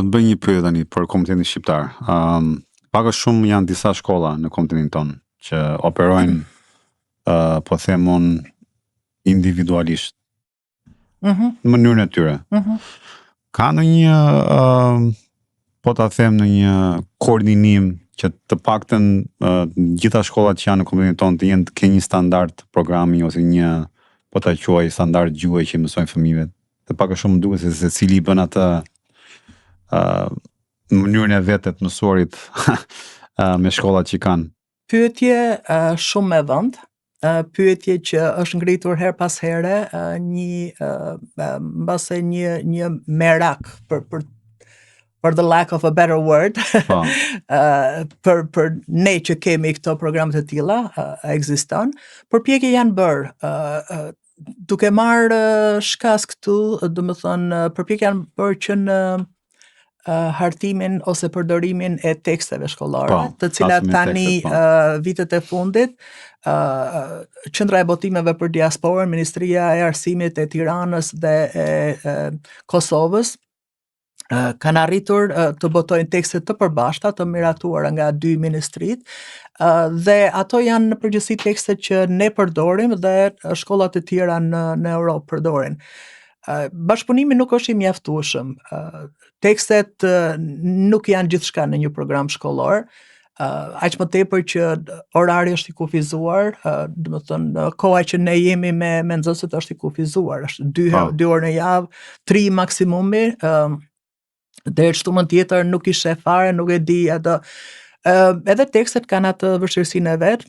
të bëj një pyetje tani për komunitetin shqiptar. Pak a shumë janë disa shkolla në komunitetin tonë që operojnë po them unë individualisht në mënyrën e tyre. Ka ndonjë po ta them në një koordinim që të paktën gjitha shkollat që janë në komunitetin tonë të jenë të kenë një standard programi ose një po ta quaj standard gjuhë që mësojnë fëmijëve. Të pak a shumë më duket se secili i bën atë në mënyrën e vetë të mësuarit me shkollat që kanë. Pyetje shumë me vend, pyetje që është ngritur her pas here, mbase një merak për the lack of a better word, për ne që kemi këto programet e tilla, ekziston, përpjekje janë bërë, duke marrë shkas këtu, domethënë përpjekje janë bërë që në hartimin ose përdorimin e teksteve shkollare, të cilat tani vitet e fundit, Qendra e Botimeve për Diasporën, Ministria e Arsimit e Tiranës dhe e Kosovës kanë arritur të botojnë tekste të përbashkëta, të miratuara nga dy ministrit, dhe ato janë në përgjithësi tekste që ne përdorim dhe shkollat e tjera në Europë përdorin. Bashkëpunimi nuk është i mjaftueshëm. Tekstet nuk janë gjithçka në një program shkollor, aq më tepër që orari është i kufizuar, domethënë koha që ne jemi me nxënësit është i kufizuar, është 2 orë në javë, 3 maksimumi, deri shtunën tjetër nuk i sheh fare, nuk e di ato. Edhe tekstet kanë atë vështirësinë e vet.